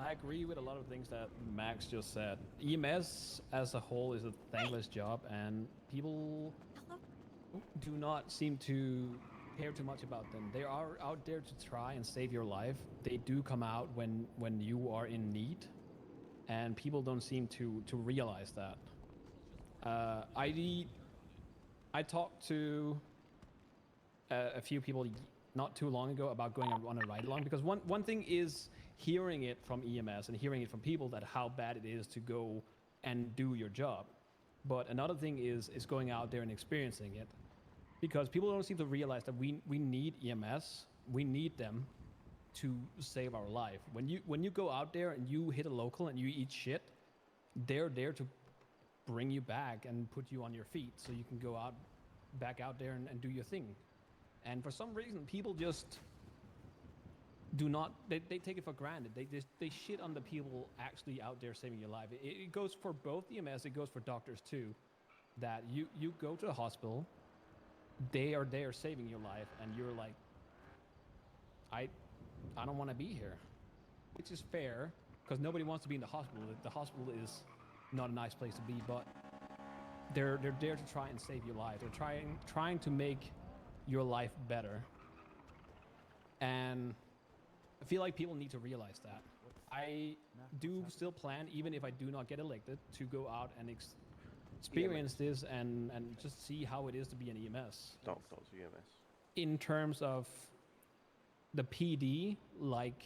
I agree with a lot of things that Max just said. EMS as a whole is a thankless job, and people do not seem to care too much about them. They are out there to try and save your life. They do come out when you are in need, and people don't seem to realize that. I talked to a few people not too long ago about going on a ride along, because one thing is hearing it from EMS and hearing it from people that how bad it is to go and do your job, but another thing is going out there and experiencing it, because people don't seem to realize that we need EMS. We need them to save our life. When you go out there and you hit a local and you eat shit, they're there to bring you back and put you on your feet so you can go out back out there and do your thing. And for some reason, people just do not, they take it for granted. They shit on the people actually out there saving your life. It goes for both EMS, it goes for doctors too, that you go to the hospital, they are there saving your life, and you're like, I don't want to be here, which is fair, because nobody wants to be in the hospital. The hospital is not a nice place to be, but they're there to try and save your life. They're trying to make your life better, and I feel like people need to realize that. I do still plan, even if I do not get elected, to go out and experience this and just see how it is to be an EMS. Doctors, EMS. In terms of the PD, like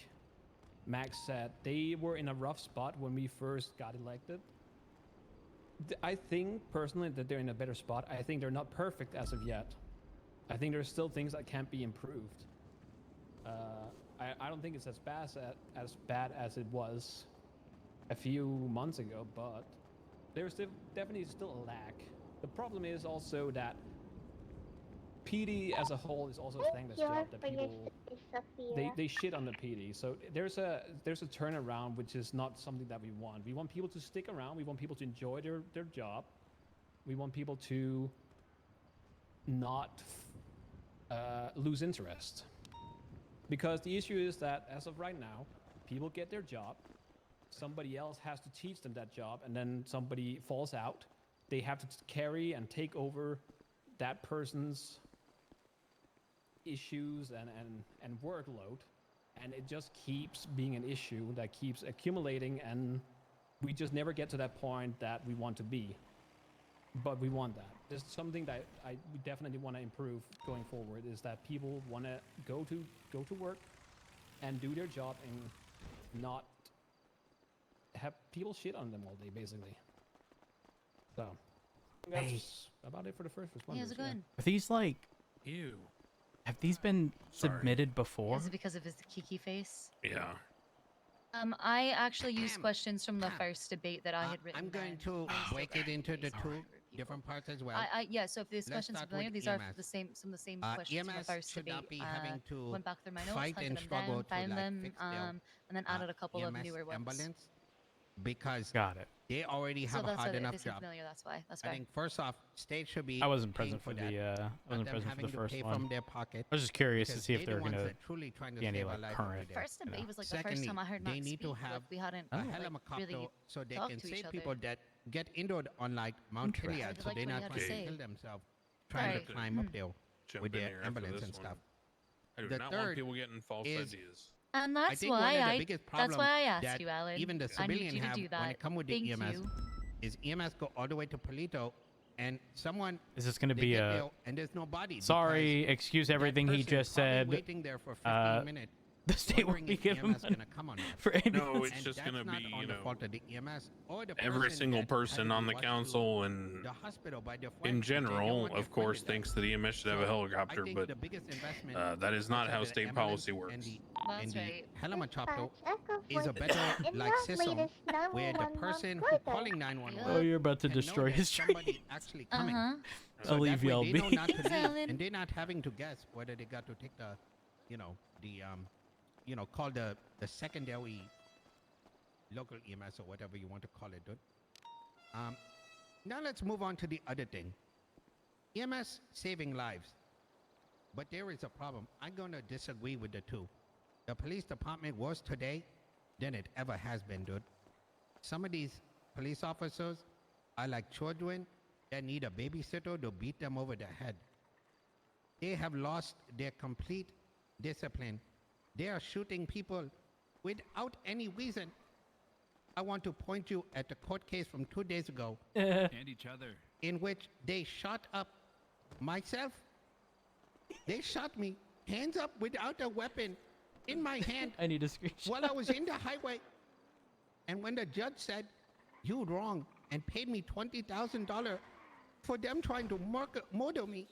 Max said, they were in a rough spot when we first got elected. I think personally that they're in a better spot. I think they're not perfect as of yet. I think there's still things that can't be improved. I don't think it's as bad as it was a few months ago, but there's definitely still a lack. The problem is also that PD as a whole is also a thankless job that people they shit on the PD. So there's a turnaround, which is not something that we want. We want people to stick around. We want people to enjoy their job. We want people to not lose interest. Because the issue is that as of right now, people get their job, somebody else has to teach them that job, and then somebody falls out. They have to carry and take over that person's issues and workload, and it just keeps being an issue that keeps accumulating, and we just never get to that point that we want to be. But we want that. There's something that we definitely want to improve going forward, is that people want to go to work and do their job and not have people shit on them all day, basically. So that's about it for the first responders. Yeah, how's it going? Are these like... Ew. Have these been submitted before? Is it because of his kiki face? Yeah. I actually used questions from the first debate that I had written. I'm going to break it into the two different parts as well. Yeah, so if these questions are familiar, these are some of the same questions from the EMS first should debate. not be having to went back through my notes, fight hunted and them struggle down, to found like them, fix their, and then added a couple of EMS newer ones. ambulance, because Got it. they already So have a that's hard why enough they seem job. familiar. That's why. That's I why. think first off, state should be. I wasn't paying present for that, the not wasn't them present for having the to first pay one. from their pocket. I was just curious to because see if they're they're the ones gonna that truly trying to be any save a like life current. every day. First debate was like the first Secondly, time I heard they Max need to speak. have Like, we hadn't a like, helicopter really so they talked can to each save other. people that get injured on like Mount Interesting. Chiliad, I so liked they're what he not had to trying to say. kill themselves trying Sorry. to climb up there Jump with in their here after ambulance this and one. stuff. I do The not want third people getting false is- ideas. And I that's think one why of the biggest that's why I problems asked you, Alan. even the I need civilian you to have do when that. it come with the Thank EMS you. is EMS go all the way to Polito, and someone Is this gonna they be get a... there and there's no body. Sorry, because excuse that everything he person just is probably said. waiting there for 15 minutes. The state will wondering be if giving EMS money gonna come or not. for No, ambulance. it's And just that's gonna not be, on you the know, fault of the EMS or the every person single that person had to on be the rushed to council and the hospital by their in friends because they don't general, want their of course, friend to die. thinks that EMS should have a So, helicopter, I think but the biggest investment that is not how outside of the state ambulance policy and works. the That's right. helicopter is a better like system where the person who calling 911 Oh, you're about to can know destroy that his somebody dream. actually coming. Uh-huh. So I'll leave that way you, they know LB. not to Thanks, leave, Alan. and they're not having to guess whether they got to take the, call the secondary local EMS or whatever you want to call it, dude. Now let's move on to the other thing. EMS saving lives. But there is a problem. I'm going to disagree with the two. The police department was today than it ever has been, dude. Some of these police officers are like children that need a babysitter to beat them over the head. They have lost their complete discipline. They are shooting people without any reason. I want to point you at the court case from 2 days ago And each other. in which they shot up myself. They shot me, hands up without a weapon in my hand I need a screenshot. while I was in the highway. And when the judge said, "You wrong," and paid me $20,000 for them trying to murder me,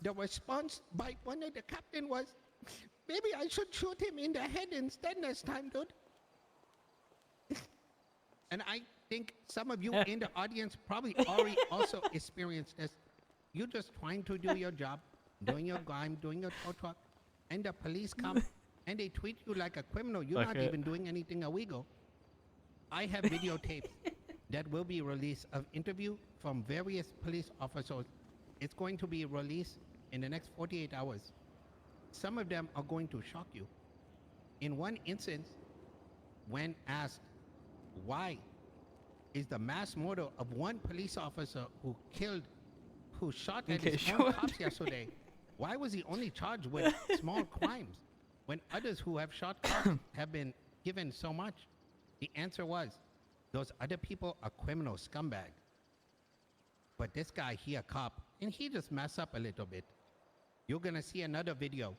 the response by one of the captain was, "Maybe I should shoot him in the head instead next time, dude." And I think some of you in the audience probably already also experienced this. You're just trying to do your job, doing your grime, doing your tow truck, and the police come and they treat you like a criminal. You're not even doing anything illegal. I have videotapes that will be released of interview from various police officers. It's going to be released in the next 48 hours. Some of them are going to shock you. In one instance, when asked why is the mass murder of one police officer who shot at his own cops yesterday, why was he only charged with small crimes when others who have shot cops have been given so much? The answer was, those other people are criminal scumbag. But this guy, he a cop, and he just messed up a little bit. You're gonna see another video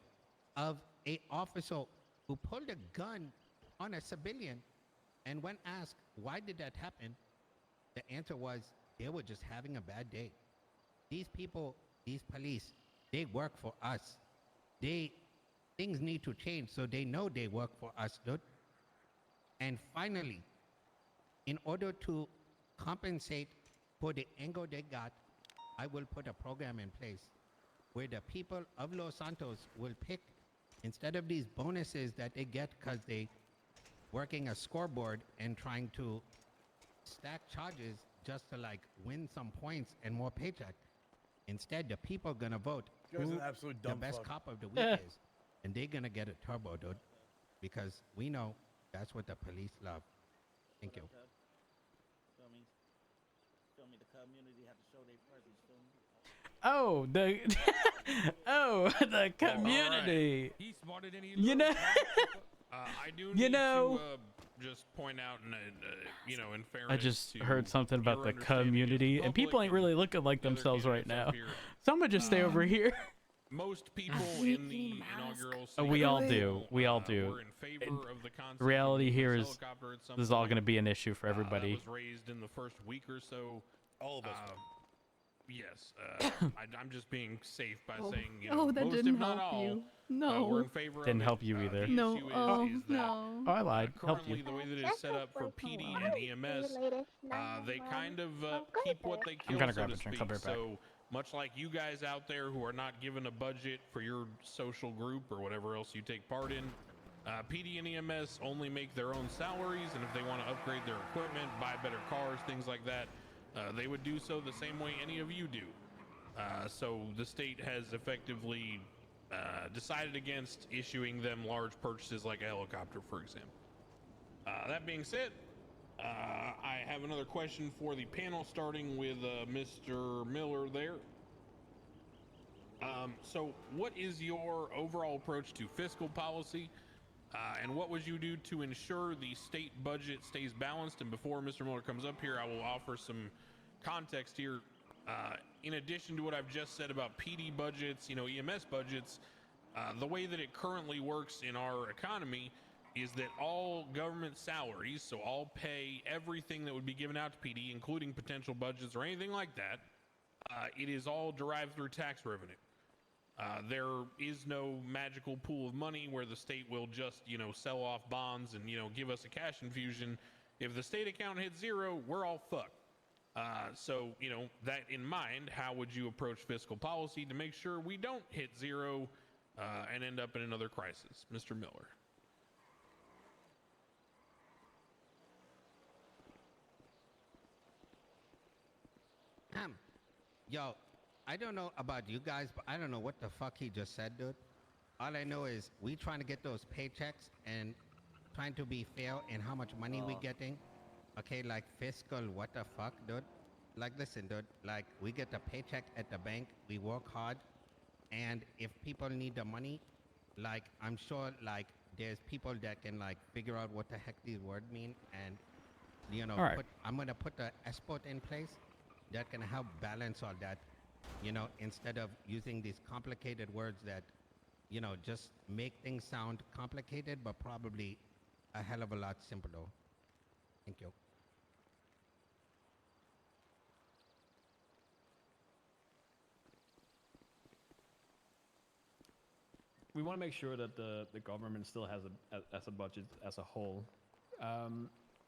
of a officer who pulled a gun on a civilian, and when asked why did that happen, the answer was they were just having a bad day. These people, these police, they work for us. Things need to change, so they know they work for us, dude. And finally, in order to compensate for the anger they got, I will put a program in place where the people of Los Santos will pick, instead of these bonuses that they get because they working a scoreboard and trying to stack charges just to like win some points and more paycheck. Instead, the people are gonna vote This guy's who an absolute the dumb best fuck. cop of the week is, and they're gonna get a turbo, dude, because we know that's what the police love. Thank you. Feel me? The community have to show their presence. Feel me? Oh, the community. He's smarter than he You know, I do You need know- to just point out, and in fairness, I just to heard something about your the understanding of community, the and people public ain't really looking like the other themselves right candidates now. up here. Someone just stay over here. Most people in the inaugural Oh, we all cycle, do. We all do. were in favor of the concept The reality of here this is helicopter at some this is all point. going to be an issue for everybody. That was raised in the first week or so. All of us. Yes, I'm just being safe by saying, Oh, that most didn't if not help all, you. we're No. in favor Didn't of help it. you either. The No. issue Oh, is that, no. Oh, I lied. Helped currently, you. the way that it's set up for PD and EMS, they kind of keep what they kill, gonna so grab to a drink. speak. I'll be right back. So much like you guys out there who are not given a budget for your social group or whatever else you take part in, PD and EMS only make their own salaries, and if they want to upgrade their equipment, buy better cars, things like that, they would do so the same way any of you do. So the state has effectively decided against issuing them large purchases like a helicopter, for example. That being said, I have another question for the panel, starting with Mr. Miller there. So what is your overall approach to fiscal policy, and what would you do to ensure the state budget stays balanced? And before Mr. Miller comes up here, I will offer some context here. In addition to what I've just said about PD budgets, EMS budgets, the way that it currently works in our economy is that all government salaries, so all pay, everything that would be given out to PD, including potential budgets or anything like that, it is all derived through tax revenue. There is no magical pool of money where the state will just, sell off bonds and, give us a cash infusion. If the state account hits zero, we're all fucked. So, that in mind, how would you approach fiscal policy to make sure we don't hit zero and end up in another crisis? Mr. Miller. Yo, I don't know about you guys, but I don't know what the fuck he just said, dude. All I know is we trying to get those paychecks, and trying to be fair in how much money we getting. Okay, like fiscal, what the fuck, dude? Like, listen, dude. Like, we get a paycheck at the bank. We work hard, and if people need the money, like, I'm sure, like, there's people that can like figure out what the heck these words mean, and you know, All right. I'm gonna put the export in place that can help balance all that. You know, instead of using these complicated words that, you know, just make things sound complicated, but probably a hell of a lot simpler. Thank you. We want to make sure that the government still has a budget as a whole.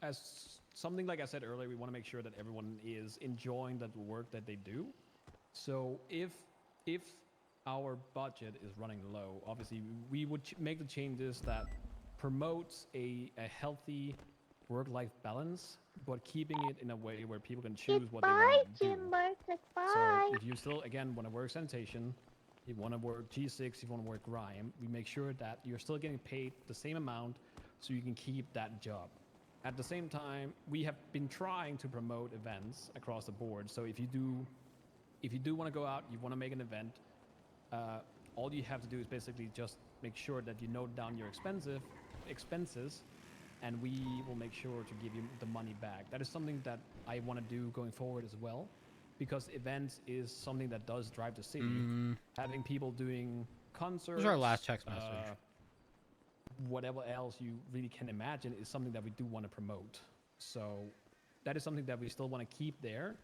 As something like I said earlier, we want to make sure that everyone is enjoying the work that they do. So if our budget is running low, obviously we would make the changes that promotes a healthy work-life balance, but keeping it in a way where people can choose what they want to do. So if you still, again, want to work sanitation, you want to work G6, you want to work Grime, we make sure that you're still getting paid the same amount so you can keep that job. At the same time, we have been trying to promote events across the board. So if you do want to go out, you want to make an event, all you have to do is basically just make sure that you note down your expenses, and we will make sure to give you the money back. That is something that I want to do going forward as well, because events is something that does drive the city. Having people doing concerts. This is our last text message. Whatever else you really can imagine is something that we do want to promote. So that is something that we still want to keep there,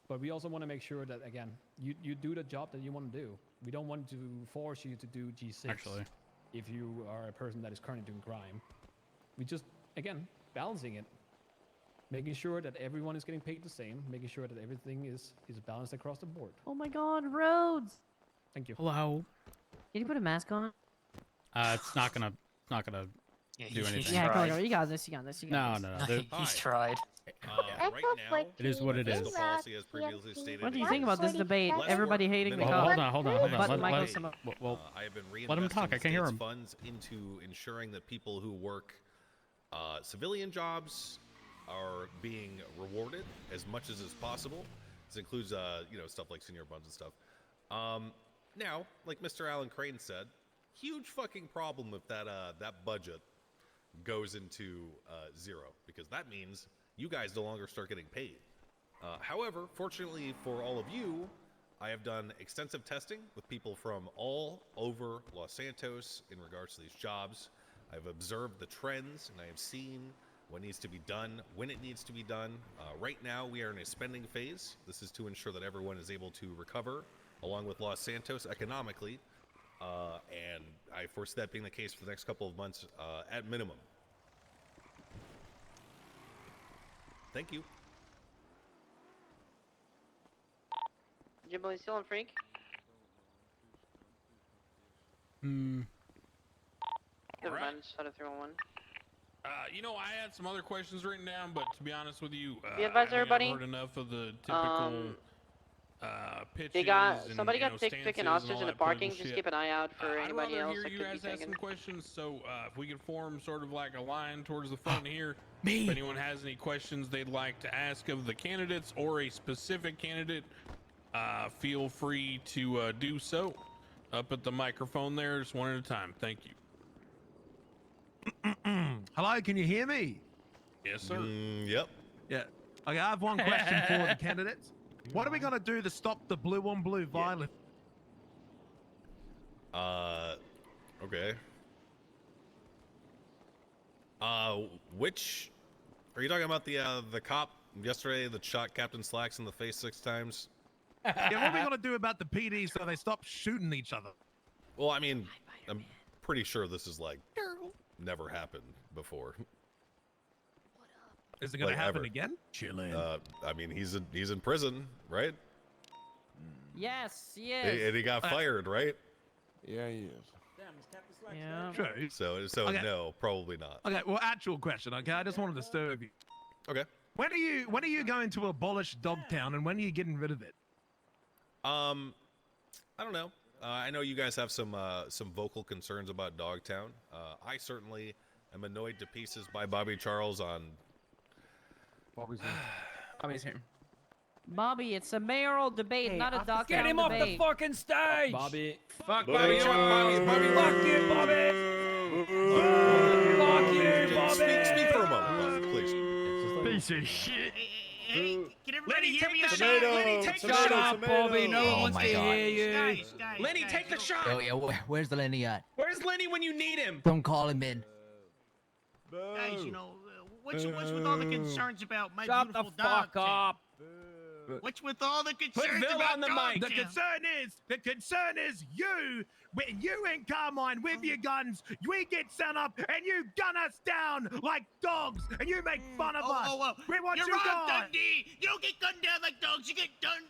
but we also want to make sure that, again, you do the job that you want to do. We don't want to force you to do G6 Actually, if you are a person that is currently doing Grime. We just, again, balancing it, making sure that everyone is getting paid the same, making sure that everything is balanced across the board. Oh my God, Rhodes! Thank you. hello. Did you put a mask on? It's not gonna Yeah, do anything. Yeah, tried. come on, you got this. You got this. You got No, this. no, no. He's tried. Right now, It is what it fiscal is. policy, as previously stated, What do you is think about this debate? less Everybody work, hating the minimum cop. wage. Hold on. But By Michael the way, Simo- Well, I have been let him reinvesting talk. I can hear state's him. funds into ensuring that people who work civilian jobs are being rewarded as much as is possible. This includes, you know, stuff like senior buns and stuff. Now, like Mr. Alan Crane said, huge fucking problem if that budget goes into zero, because that means you guys no longer start getting paid. However, fortunately for all of you, I have done extensive testing with people from all over Los Santos in regards to these jobs. I've observed the trends, and I have seen what needs to be done, when it needs to be done. Right now, we are in a spending phase. This is to ensure that everyone is able to recover, along with Los Santos, economically. And I foresee that being the case for the next couple of months at minimum. Thank you. Jimbo, still on Freak? All Never right. mind, just had a 311. You know, I had some other questions written down, but to be honest with you, Be advised, I think everybody. I've heard enough of the typical pitches. They got and, somebody you know, got picking stances and officers all in the that political parking. Just shit. keep an eye out for I'd anybody rather else hear that you could be guys ask thinking. some questions. So if we could form sort of like a line towards the front here, Me. if anyone has any questions they'd like to ask of the candidates or a specific candidate, feel free to do so. Up at the microphone there, just one at a time. Thank you. Hello, can you hear me? Yes, sir. Yep. Yeah. Okay, I have one question for the candidates. What are we going to do to stop the blue on blue violence? Okay. Which are you talking about? The cop yesterday that shot Captain Slacks in the face 6 times? Yeah, what are we going to do about the PD so they stop shooting each other? Well, I mean, I'm pretty sure this is like never happened before. Is it going Like, to happen ever. again? Chilling. I mean, he's in prison, right? Yes, yes. And he got fired, right? Yeah, he is. Yeah. True. So Okay. no, probably not. Okay, well, actual question, okay? I just wanted to disturb you. Okay. When are you going to abolish Dogtown, and when are you getting rid of it? I don't know. I know you guys have some vocal concerns about Dogtown. I certainly I'm annoyed to pieces by Bobby Charles on. Bobby's here. Bobby, it's a mayoral debate, Hey, not a off the doc. stage. Get him off the debate. fucking stage! Bobby. Fuck Bobby, Bobby. Bobby, Fuck you, Bobby! Fuck you, Bobby! Speak for a moment, please. Piece of shit. Hey, can everybody hear me? Lenny, take the Shut shot. up, Bobby. No one Oh wants my to God. hear you. Guys, Lenny, guys, take the look, shot. Yo, where's the Lenny at? Where's Lenny when you need him? Don't call him in. Guys, you know, what's with all the concerns about my Shut the beautiful dog? fuck up. What's with all the Put concerns Bill about on the dog mic. The town? concern is you and Carmine with your guns. We get sent up and you gun us down like dogs, and you make fun of us. We want You're you wrong, gone. Dundee. You don't get gunned down like dogs. You get gunned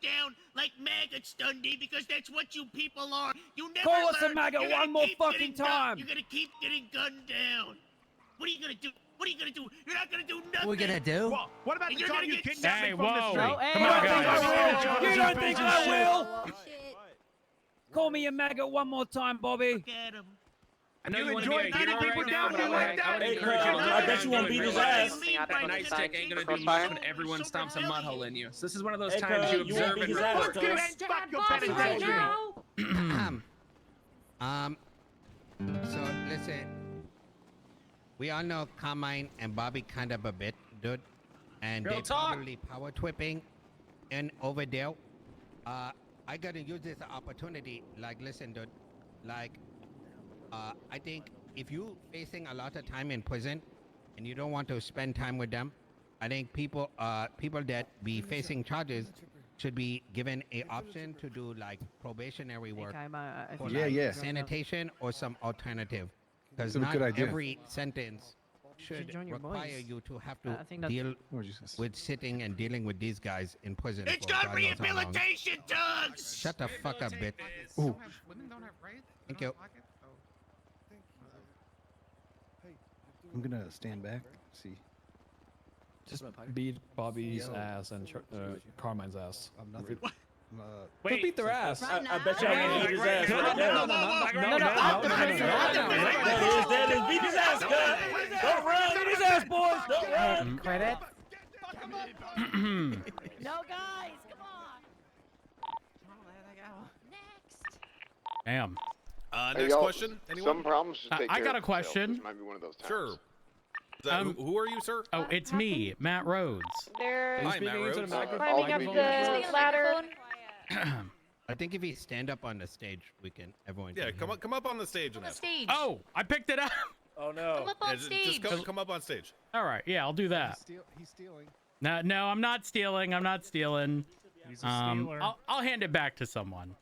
down like maggots, Dundee, because that's what you people are. You never Call us a learn. maggot You're gonna one more keep fucking getting gunned- time. You're gonna keep getting gunned down. What are you gonna do? What are you gonna do? You're not gonna do nothing. What we gonna do? What about the You're time gonna you get kidnapped me Hey, from the whoa. street? Oh, hey, Come on, hey, guys. You don't think I will? Shit. Call me a maggot one more time, Bobby. Look at him. I know You you want to enjoy be a beating hero people right now, down, but you I like would that? encourage you I to bet you won't beat his ass. Nightstick ain't gonna do much when everyone stomps a mud hole in you. So this is one of those Hey, times you you won't observe beat and his ass, report. Fuck you and fuck your penitentiary. So listen, we all know Carmine and Bobby kind of a bit, dude, and Real they talk. probably power tripping and over there. I gotta use this opportunity. Like, listen, dude, like, I think if you facing a lot of time in prison and you don't want to spend time with them, I think people that be facing charges should be given a option to do like probationary work. For like sanitation or some alternative, because That's a not good idea. every sentence should join your require boys. you to have I to think that's- deal with sitting and dealing with these guys in prison. It's for got God knows how long. rehabilitation, Tugs. Shut the fuck up, bitch. Ooh. Thank you. I'm gonna stand back. See. Just beat Bobby's ass and Carmine's ass. I'm nothing. Just beat their ass. I bet you I can beat his ass. Right now. That is beat his ass, cuz. Don't run. Beat his ass, boys. Don't run. Credit. No, guys, come on. Damn. Next question. Anyone? Some problems just take I care got of a question. themselves. This might be one of those times. Sure. Is that, who are you, sir? Oh, it's me, Matt Rhodes. They're Hi, Matt Rhodes. climbing up the ladder. I think if you stand up on the stage, we can. Everyone. Yeah, can come up on the stage and ask. Stage. Oh, I picked it up. Oh no. Come up on stage. Just come up on stage. All right, yeah, I'll do that. He's stealing. No, I'm not stealing. I'm not stealing. He's a stealer. I'll hand it back to someone.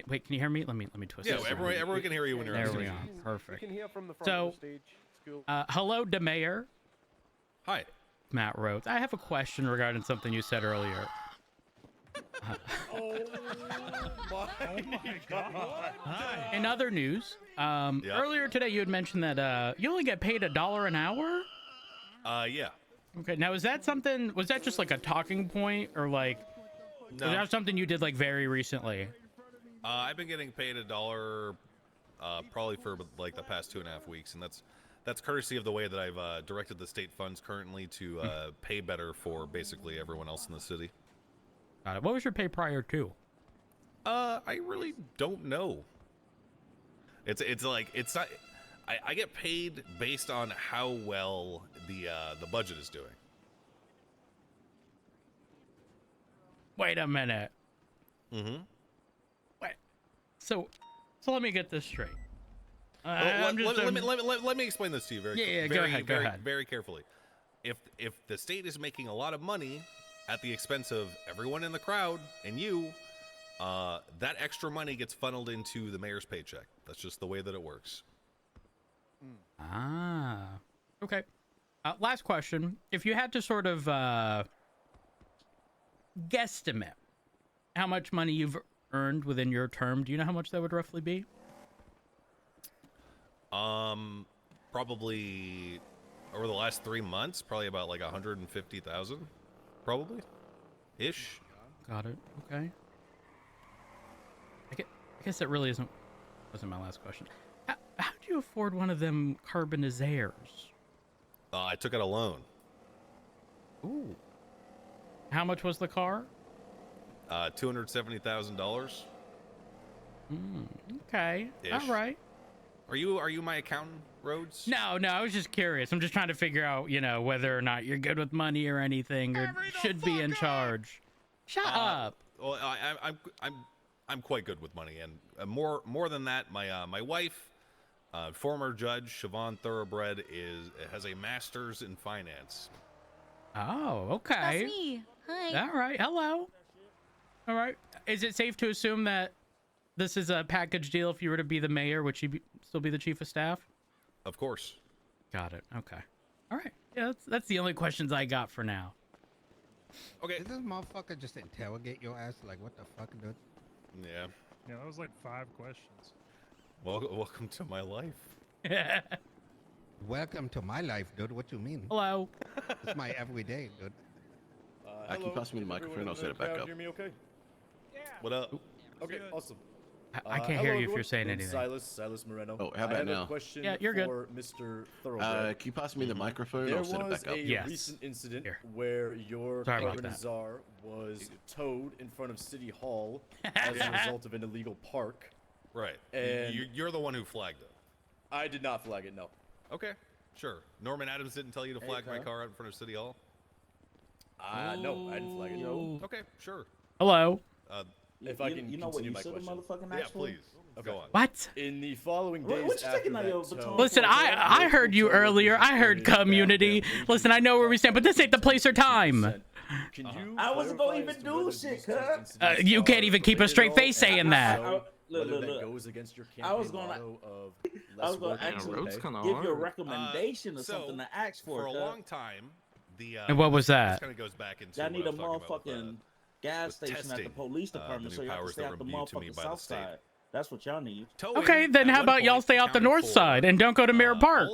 Wait, can you hear me? Let me twist Yeah, this. everyone can hear you when you're on There we stage. go. Perfect. You can hear from the front So, of the stage. It's cool. Hello, the mayor, Hi. Matt Rhodes. I have a question regarding something you said earlier. Oh my god. In other news, earlier today you had mentioned that you only get paid $1 an hour. Yeah. Okay, now is that something? Was that just like a talking point, or like was No. that something you did like very recently? I've been getting paid $1 probably for like the past 2.5 weeks, and that's courtesy of the way that I've directed the state funds currently to pay better for basically everyone else in the city. Got it. What was your pay prior to? I really don't know. It's like it's not. I get paid based on how well the budget is doing. Wait a minute. Mm-hmm. Wait. So let me get this straight. Let me explain this to you very go ahead. very carefully. If the state is making a lot of money at the expense of everyone in the crowd and you, that extra money gets funneled into the mayor's paycheck. That's just the way that it works. Ah. Okay. Last question. If you had to sort of guesstimate how much money you've earned within your term, do you know how much that would roughly be? Probably over the last 3 months, probably about like 150,000, probably, ish. Got it. Okay. I guess that really wasn't my last question. How do you afford one of them carbonizaires? I took out a loan. Ooh. How much was the car? $270,000. Okay. Ish. All right. Are you my accountant, Rhodes? No, I was just curious. I'm just trying to figure out, whether or not you're good with money or anything, or should be in charge. Shut up. Well, I'm quite good with money, and more than that, my wife, former judge Siobhan Thoroughbred, has a master's in finance. Oh, okay. That's me. Hi. All right. Hello. All right. Is it safe to assume that this is a package deal? If you were to be the mayor, would she still be the chief of staff? Of course. Got it. Okay. All right. Yeah, that's the only questions I got for now. Okay. Did this motherfucker just interrogate your ass? Like, what the fuck, dude? Yeah. Yeah, that was like 5 questions. Welcome to my life. Welcome to my life, dude. What you mean? Hello. It's my everyday, dude. Can you pass me the microphone? I'll set it back up. Hear me okay? What up? Okay, awesome. I can't hear you if you're saying anything. Silas Moreno. Oh, how about I have now? a question Yeah, you're good. for Mr. Thoroughbred. Can you pass me the microphone? There I'll set it was back up. a Yes. recent incident Here. where your Sorry about that. carbonizar was towed in front of City Hall as a result of an illegal park. Right. And You're the one who flagged it. I did not flag it, no. Okay. Sure. Norman Adams didn't tell you to Hey, flag my Kyle. car out in front of City Hall? No, I didn't flag it, no. Okay, sure. Hello. If I can you know what continue you my should have question. motherfucking Yeah, asked for? please. Okay. Go on. What? In the following What- days what you after taking out that your tow- baton? Listen, I heard you earlier. I heard community. Listen, I know where we stand, but this ain't the place or time. Can you I wasn't gonna clarify even as to do whether shit, these two cuz. incidents You can't are even keep a related straight at all, face saying and that. so Look, whether look, that look. goes against your I was campaign gonna- motto of I was less gonna work, more actually pay. give you a recommendation or so, something to ask for. For a cuz. long time, the And what was this that? kind of goes back into Y'all what need I a was talking about with, motherfucking gas with station at the testing, police the department, new so y'all can powers stay that out were the imbued to me motherfucking by the south state. side. That's what y'all need. Towing, Okay, then at how one about y'all point, stay out the accounted north for, side and don't go to Mirror Park?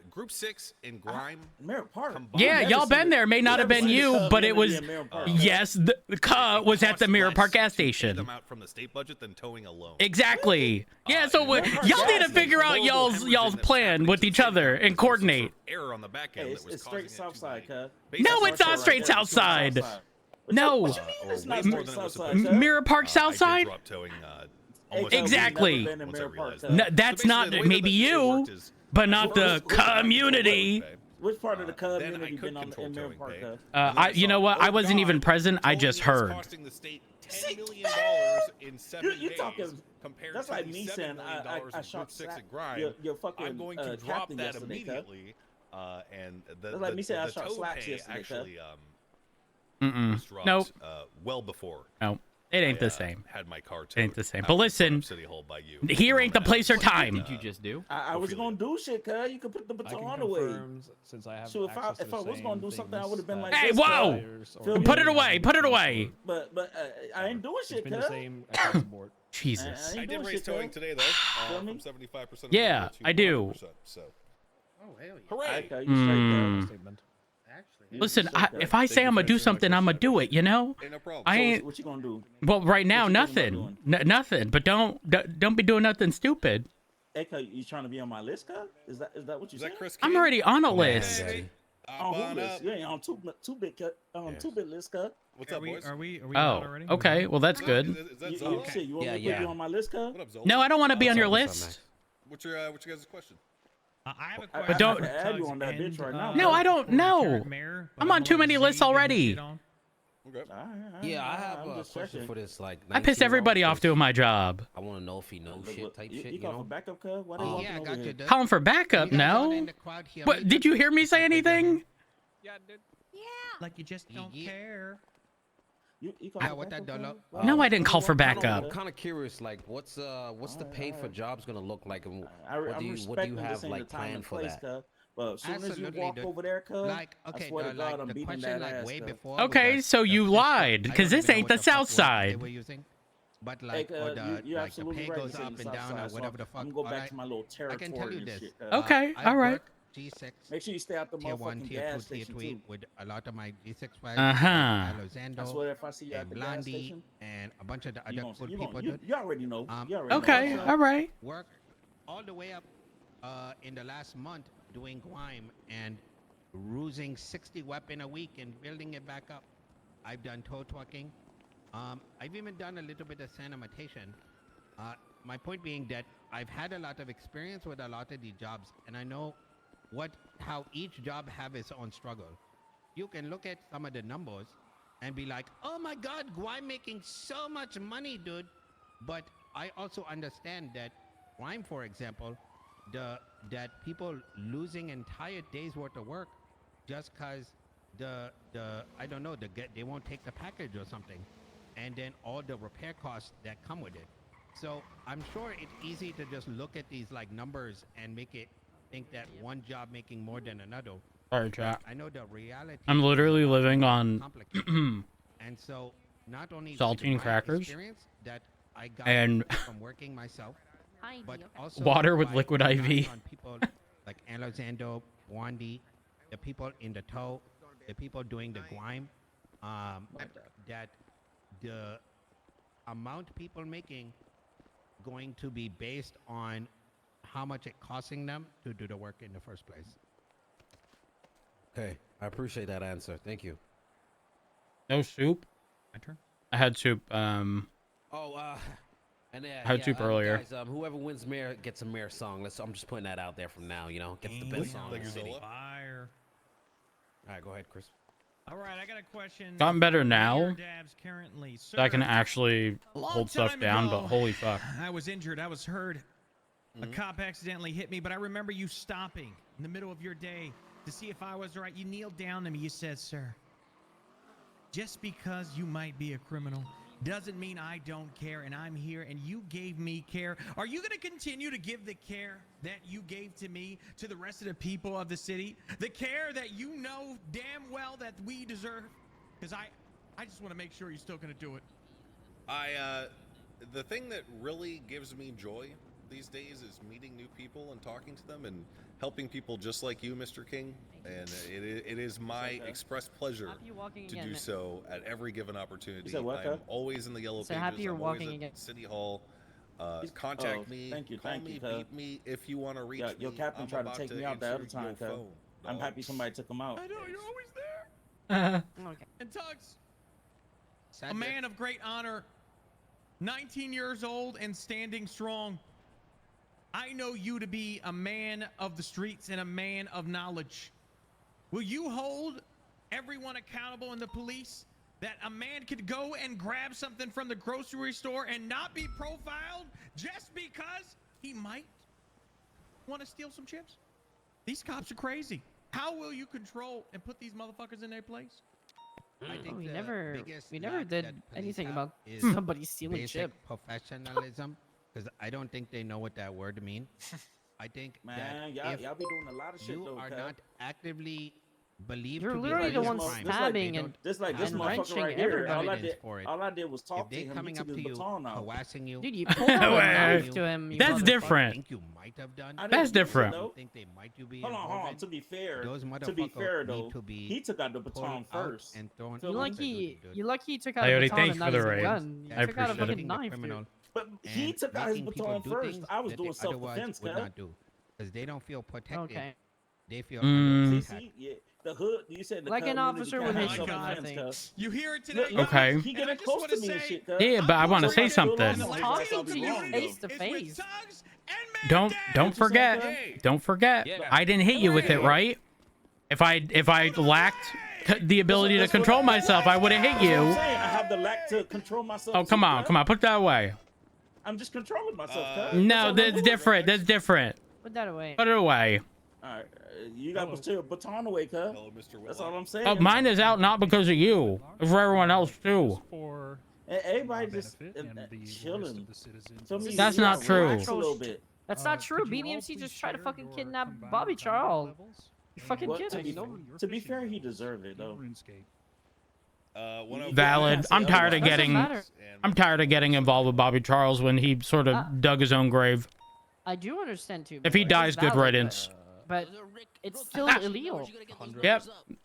Group 6 in Grime. Mirror Park. combined- Yeah, never y'all seen been it. there. May not have been you, but it was. in Mirror Park. Yes, the car was at the costs Mirror less Park gas to pay station. them out from the state budget than towing alone. Exactly. Yeah, so Mirror Park y'all need to gas figure out Horrible y'all's hemorrhaging y'all's that was plan happening with to each the other state and government. There was some coordinate. sort of error on the back end Hey, that was it's straight causing it south to side, be cuz. No, it's not Right straight there, south it's not side. south side. No. What you mean it's not way straight more than it south was side, supposed cuz? Mirror Park south I side? did drop towing Hey, almost cuz, we've Exactly. never been in once I Mirror Park, realized cuz. that. No, that's So not basically, the way maybe that it you, worked is but not Which- the which- community. Which part of the then I community could been in control Mirror towing Park, pay. cuz? And then You know saw, what? I oh wasn't even God, present. I towing just is heard. Costing the state $10 million in 7 You days talking- compared That's to like the me $7 saying million I in shot Group 6 at Grime. your fucking I'm going to drop captain that yesterday, cuz. immediately. And the, That's like me saying I the shot tow Slacks pay yesterday, cuz. actually was dropped Nope. well before. No, it ain't I, the same. Had my car towed It ain't the same. out But in front listen, of City Hall by you. here ain't the place or time. What did you just do? I was gonna do shit, cuz. You could put the I can baton away. confirm, since I have So if I access to the was gonna do same something, I things would've been that like Hey, this, whoa! suppliers or Feel me? Put it away. Put it away. But I ain't doing It's shit, been the cuz. same across the board. Jesus. I I ain't did doing raise shit, towing cuz. today though, Feel me? from 75%. Yeah, to I do. 100%, so Oh, hell yeah. hooray! Okay, you straight, cuz. Statement. Actually, Listen, Straight, cuz. if I say I'm gonna do something, I'm gonna do it. You know. Ain't no problem. I So ain't. what you gonna do? Well, right now, what you thinking about nothing. Nothing. But don't be doing nothing stupid. Hey, cuz, you trying to be on my list, cuz? Is that what you Is saying? that Chris? I'm King? already on a Man, list. Daddy. On who list? You ain't on two bit cut. On Yes. 2-bit list, cuz. What's up, boys? Are we Oh, already? okay. Well, that's good. Is that You, Zoe? shit, you want Yeah, me to put yeah. you on my list, cuz? What up, Zoe? No, I don't want to be on your What's up, list. What's your guys' question? I have a I- question. But don't- I can add you on that bitch right now. No, I don't know. I'm on too many lists already. Okay. Yeah, I have I'm a just question checking. for this. Like, I piss everybody off doing my job. I want to know if he knows Look, shit look, type you, shit. you You call for know? backup, cuz? Why they walking yeah, I over got here? you, dude. Calling for backup? You guys out No. in the crowd here, What? right? Did you hear me say anything? Yeah, dude. Like you just don't Yeah. care. You call Yeah, for what that backup, dollar? cuz? Why- No, why I didn't they call for walking over backup. I'm here? kind of curious. Like, what's the pay for jobs gonna look like, and what do I'm you respecting have this ain't like the time planned and for place, that? cuz. But as soon as you Absolutely, walk dude. over there, cuz, Like, okay, I swear to like God, I'm the beating question, that like ass, way cuz. before. Okay, was so the you fiscal- lied, I 'cause don't this even know ain't what the fuck South word they Side. were using, but Hey, like, cuz, or the, you're like the absolutely pay right. goes saying up and South down or Side, so whatever the fuck. I'm gonna go back alright? to my little I territory can tell you and this. shit, cuz. Okay, I all right. work G6, Make sure you stay out the tier 1, motherfucking tier gas 2, tier station 3 too. with a lot of my G6 flags, Uh-huh. I Alozando, swear if I see you at and the gas Blondie, station, and a bunch of the you other gon' good you people, gon' dude. you already know. Um, You already Okay, know. all right. Work all the way up in the last month doing grime and rusing 60 weapon a week and building it back up. I've done tow trucking. I've even done a little bit of sanitation. My point being that I've had a lot of experience with a lot of these jobs, and I know how each job have its own struggle. You can look at some of the numbers and be like, oh my God, grime making so much money, dude. But I also understand that grime, for example, that people losing entire days worth of work just because I don't know, they won't take the package or something, and then all the repair costs that come with it. So I'm sure it's easy to just look at these like numbers and make it think that one job making more than another. Sorry, chat. I know the reality. I'm literally living on and so not only saltine crackers experience that I got and from working myself, but also water with by liquid relying IV. on people like Alexander, Wandy, the people in the tow, the people doing the grime, that the amount people making going to be based on how much it costing them to do the work in the first place. Okay, I appreciate that answer. Thank you. No soup. My turn. I had soup. And I had soup earlier. Guys, whoever wins mayor gets a mayor song. I'm just putting that out there from now. You know, gets the best song in the city. Fire. All right, go ahead, Chris. All right, I got a question. Gotten better now. Mayor Dabs currently, So I can sir, actually a long hold stuff time down, ago, but holy fuck. I was injured. I was hurt. A cop accidentally hit me, but I remember you stopping in the middle of your day to see if I was all right. You kneeled down to me. You said, sir, just because you might be a criminal doesn't mean I don't care, and I'm here, and you gave me care. Are you going to continue to give the care that you gave to me to the rest of the people of the city? The care that you know damn well that we deserve? Because I just want to make sure you're still going to do it. The thing that really gives me joy these days is meeting new people and talking to them and helping people just like you, Mr. King. And it is my express pleasure to do so at every given opportunity. I'm always in the yellow pages. happy you're I'm always walking at again. City Hall. Contact me. Call me, beat me if you want to reach me. Your captain I'm tried to about take me out the answer other time, your cuz. phone, I'm dog. happy somebody took him out. I know, you're always there. Okay. And Tuggs, a man of great honor, 19 years old and standing strong. I know you to be a man of the streets and a man of knowledge. Will you hold everyone accountable in the police that a man could go and grab something from the grocery store and not be profiled just because he might want to steal some chips? These cops are crazy. How will you control and put these motherfuckers in their place? I think we the never biggest did lack that police anything have about is somebody stealing basic chip. professionalism, because I don't think they know what that word means. I think Man, that if y'all be doing a lot of shit you though, are cuz. not actively believed You're to be literally a the violent one crime, stabbing they and don't This like this have motherfucker wrenching right here. evidence for it. All I did was If talk to they him. He coming took up his to you, baton out. harassing you, Dude, you pulled out a knife to him. You That's motherfucker. different. think you might have done. I That's didn't do it, different. though. Think they might be Hold on. involved To be fair, Those to be motherfuckers fair need though, to be he took out the pulled baton out first. and thrown Feel You me? lucky he took out Coyote, a baton thanks and for not the his raid. gun. He I took out a appreciate fucking it. knife, dude. But he and took out his making people baton do first. things I was that doing they otherwise self-defense, would cuz. not do, because they don't feel protected. Okay. They feel Mm. under See, attack. yeah, the hood. You said the Like an community officer can't with have his gun, I self-defense, think. cuz. You hear it today, Look, Okay. He And I getting just close wanna to me and say- shit, cuz. Yeah, but I want to So say much still something. on the Talk right side to be you wrong, face though. to face. Don't forget. Don't forget. I didn't hit you with it, right? If I lacked the ability to control myself, I would have hit That's what I'm you. saying. I have the lack to control myself. Oh, come too, on, cuz. come on, put that away. I'm just controlling myself, cuz. No, That's all I'm that's doing. different. That's different. Put that away. Put it away. All right, you got to put your baton away, cuz. Hello, Mr. That's all I'm saying. Oh, mine is out not because of you. It's for everyone else too. For Everybody just chilling. So me, That's you not gotta true. relax a little bit. That's not true. BBMC just tried to fucking kidnap Bobby Charles. You're fucking Well, kidding. to be fair, he deserved it though. Valid. I'm tired of Doesn't getting. matter. I'm tired of getting involved with Bobby Charles when he sort of dug his own grave. I do understand too. If he It's dies, good valid, riddance. But it's still illegal. Yep.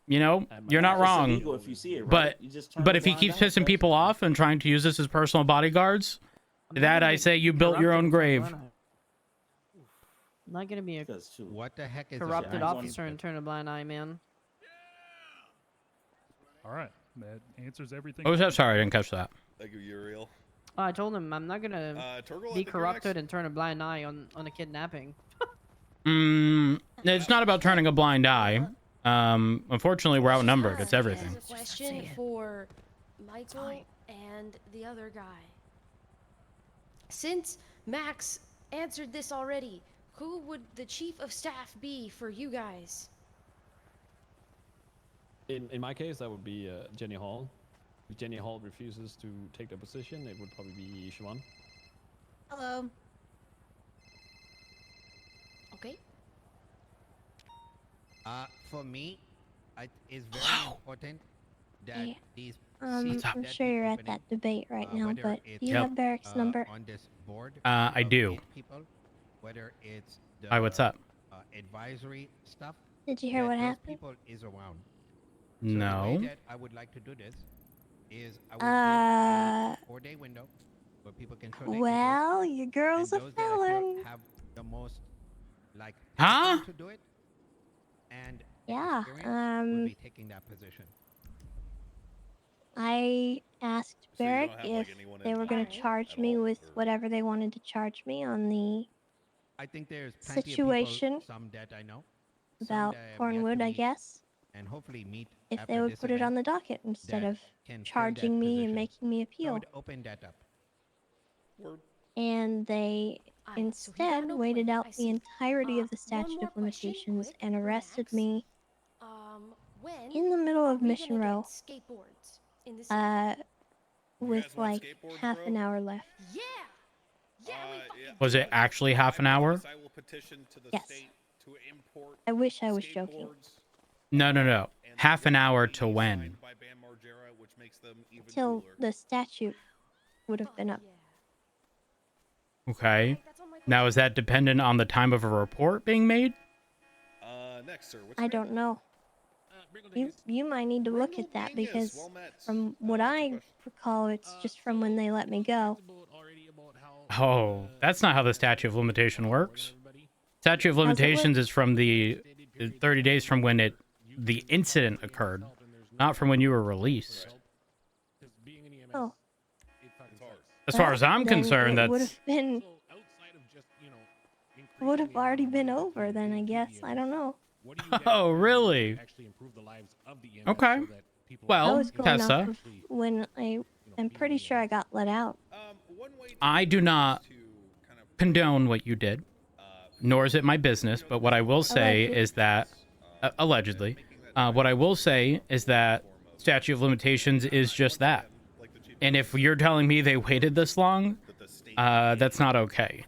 You know, you're not It's wrong. illegal if you see it, right? But You just turn but a if he blind keeps eye, pissing cuz. people off and trying to use us as personal bodyguards, that I say you built your own grave. I'm not gonna be a What the heck is corrupted a officer and turn a blind eye, man. All right, that answers everything. What was that? Sorry, I didn't catch that. Thank you, Uriel. Oh, I told him I'm not gonna Torgal, I be think you're corrupted next. and turn a blind eye on a kidnapping. It's not about turning a blind eye. Unfortunately, we're outnumbered. It's everything. There's a question for Michael and the other guy. Since Max answered this already, who would the chief of staff be for you guys? In my case, that would be Jenny Hall. If Jenny Hall refuses to take the position, it would probably be Siobhan. Hello. Okay. For me, it's very important that these I'm seats sure you're at that debate right now, but do you have Barrick's number? on this board. I do. People, whether it's the Hi, what's up? Advisory stuff. Did you hear that what those happened? People is around. No. So the way that I would like to do this is I would give a 4-day window where people can show their Well, interest, your girl's a and those that I feel felon. have the most like Huh? to do it and Yeah. experience would be taking that position. I asked So you don't Barrick have, like, if anyone they in were going mind to charge at me all, with whatever they wanted to charge me on the I think there's plenty situation of people, some that I know, some about that I have yet Cornwood, to I meet, guess. and hopefully meet If after they would this put it on event the docket instead that of can fill that charging me and position. making me So I appeal. would open that up. And they instead waited out the entirety of the statute of limitations and arrested me When in the middle are of we Mission gonna Row get skateboards in this? with like half an hour left. Yeah. Was it actually half an hour? I will petition to the Yes. state to import I wish I was joking. No. Half an hour to when? by Bam Margera, which makes them even Till cooler. the statute would have been up. Okay. Now, is that dependent on the time of a report being made? Next, sir. What's I don't know. You might need to look at that because from what I recall, it's just from when they let me go. Oh, that's not how the statute of limitation works. Statute of How's it work? limitations is from the 30 days from when the incident occurred, not from when you were released. Oh. As far as I'm Then concerned, it would that's have been would have already been over then, I guess. I don't know. oh really? Okay. I Well, was going off Tessa, of when I'm pretty sure I got let out. I do not condone what you did, nor is it my business. But what I will say is that, allegedly, what I will say is that statute of limitations is just that. And if you're telling me they waited this long, that's not okay.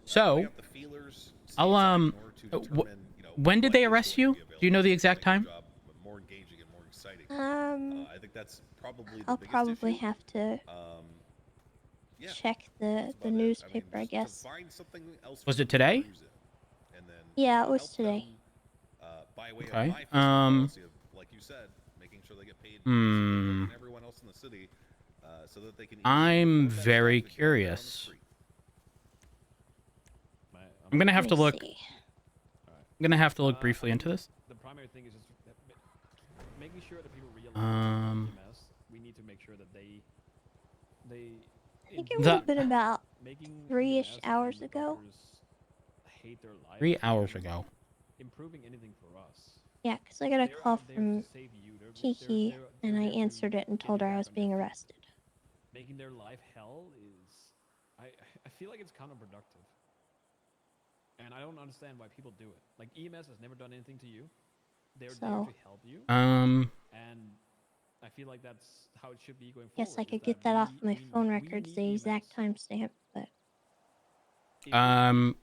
So, I'll when did they arrest you? Do you know the exact time? I think that's probably the I'll biggest probably issue. have to check the newspaper, I guess. Was it today? Yeah, it was today. Okay. Like you said, making sure they get paid Hmm. everyone else in the city, so that they can. I'm very curious. I'm gonna have to look. I'm gonna have to look briefly into this. The primary thing is just making sure that people realize EMS. We need to make sure that they I think it would have been about 3-ish hours ago. hate their life. 3 hours ago. Improving anything for us. Yeah, because I got a call from Kiki, and I answered it and told her I was being arrested. Making their life hell is, I feel like it's counterproductive. And I don't understand why people do it. Like EMS has never done anything to you. They're there So, to help you. Um. And I feel like that's how it should be going forward. Guess I is could get that off my phone records, the exact timestamp, but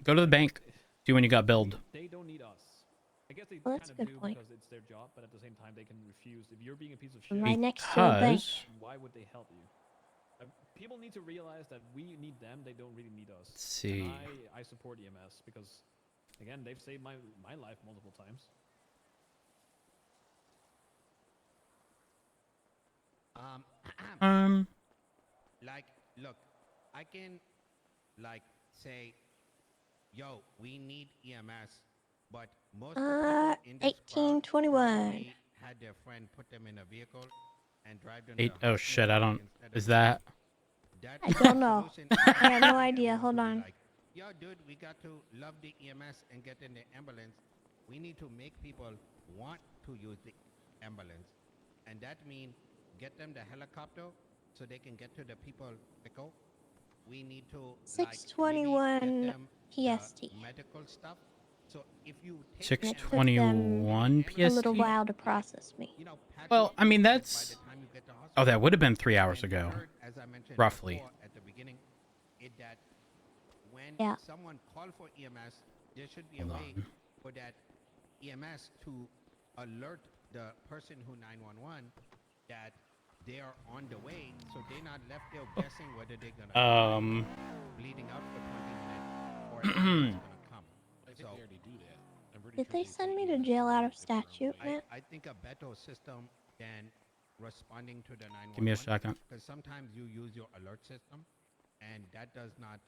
Go to the bank. See when you got billed. They don't need us. I guess they Well, that's kind a of good do point. because it's their job, but at the same time they can refuse. If you're being a piece of shit, I'm right next to a bank. why would they help you? People need to realize that we need them. They don't really need us. Let's see. And I support EMS because, again, they've saved my life multiple times. Like, look, I can, like, say, yo, we need EMS, but most of the people in this crowd 1821. probably had their friend put them in a vehicle and drive them to the Oh hospital shit, I don't. instead of Is you. that? That I don't know. solution I have no is idea. going Hold to be on. like, yo, dude, we got to love the EMS and get in the ambulance. We need to make people want to use the ambulance, and that means get them the helicopter so they can get to the people quicker. We need to like, maybe 621 get them PST. the medical stuff. So if you take Six And it took them 21 a little PST. while to process me. you know, pat Well, you I mean by the that's. time you get to Oh, hospital. that would have been 3 hours And ago, third, as I mentioned roughly. before at the beginning, is that when Yeah. someone calls for EMS, there should be Hold a way on. for that EMS to alert the person who 911 that they are on the way, so they're not left there guessing whether they're gonna bleeding out for 20 minutes or if it's gonna come. So Did they send me to jail out of statute, Matt? I think a better system than responding to the 911. Give me a second. Because sometimes you use your alert system, and that does not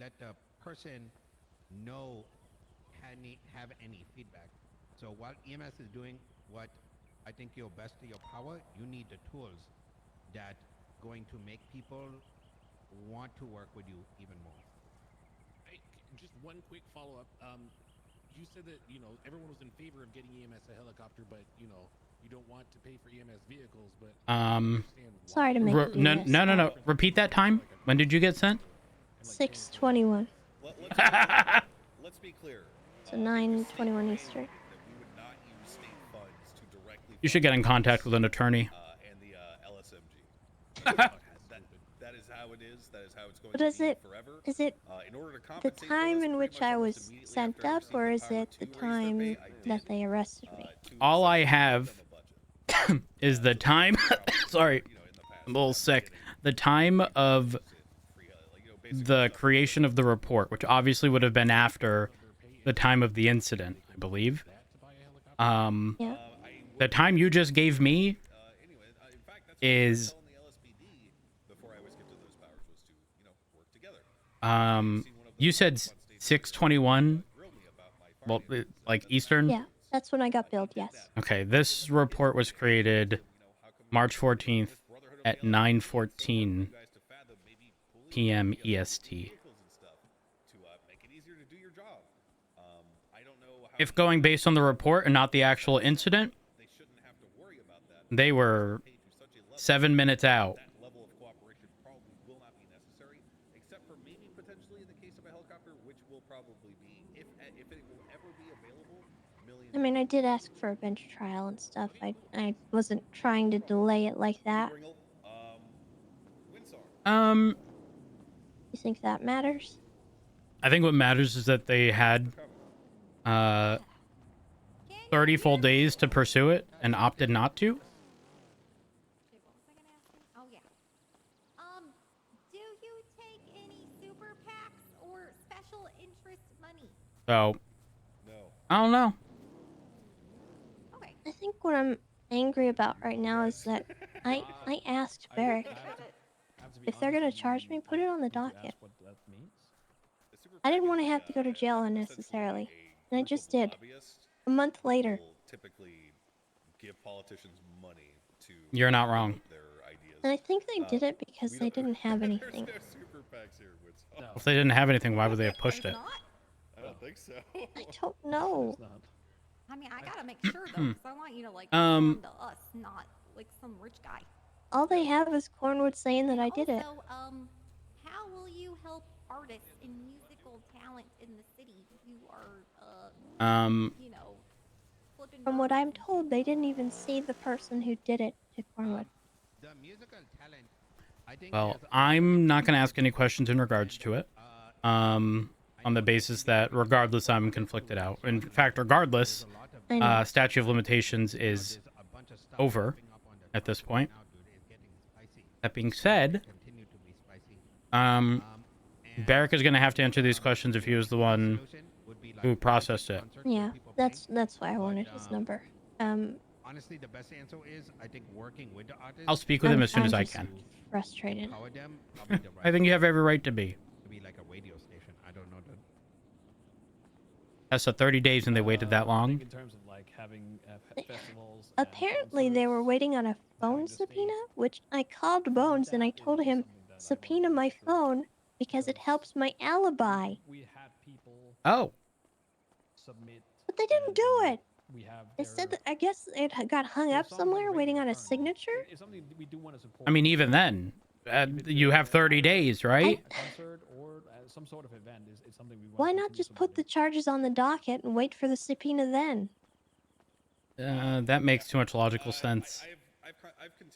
let the person know have any feedback. So while EMS is doing what I think your best to your power, you need the tools that going to make people want to work with you even more. Just one quick follow-up. You said that, you know, everyone was in favor of getting EMS a helicopter, but, you know, you don't want to pay for EMS vehicles, but... Sorry to make you do this. No. Repeat that time. When did you get sent? 621. Let's be clear. So 9:21 Eastern. You should get in contact with an attorney. And the LSMG. that is how it is. That is how it's going But to is be it forever. is it In order to the compensate for time this, in pretty which much I almost was immediately sent after I up, received or the is power it to the raise their time pay, that they arrested me? All I have is the time. Sorry, I'm a little sick. The time of the creation of the report, which obviously would have been after the time of the incident, I believe. The time you just gave me is you said 6:21. Well, like Eastern. Yeah, that's when I got billed. Yes. Okay, this report was created March 14th at 9:14 p.m. EST. If going based on the report and not the actual incident, they were 7 minutes out. I mean, I did ask for a bench trial and stuff. I wasn't trying to delay it like that. You think that matters? I think what matters is that they had 30 full days to pursue it and opted not to. Oh yeah. Do you take any super PACs or special interest money? So, I don't know. I think what I'm angry about right now is that I asked Barrick if they're gonna charge me, put it on the docket. I didn't want to have to go to jail unnecessarily, and I just did. A month later. Typically give politicians money to You're not wrong. And I think they did it because they didn't have anything. super PACs here, If they didn't have anything, why would they have pushed it? I don't think so. I don't know. I mean, I gotta make sure though, because I want you to like respond to us, not like some rich guy. All they have is Cornwood saying that I did it. Also, how will you help artists and musical talent in the city who are, you know, flipping? From what I'm told, they didn't even see the person who did it to Cornwood. The musical talent, I think Well, I'm not going to ask any questions in regards to it. On the basis that regardless, I'm conflicted out. In fact, regardless, statute of limitations is over at this point. That being said, Barrick is going to have to answer these questions if he was the one who processed it. Yeah, that's why I wanted his number. Honestly, the best answer is I think working with the artists. I'll speak with him as soon as I can. Frustrated. Empower them, probably the I think you have every right to be. to be like a radio station. I don't know That's so 30 days and they waited that long. In terms of like having festivals. Apparently, they were waiting on a phone subpoena, which I called Bones and I told him, subpoena my phone because it helps my alibi. We had people Oh. submit. But they didn't do it. We have. It said that I guess it got hung up somewhere waiting on a signature. It's something we do want to support. I mean, even then, you have 30 days, right? A concert or some sort of event is something we want. Why not just put the charges on the docket and wait for the subpoena then? That makes too much logical sense.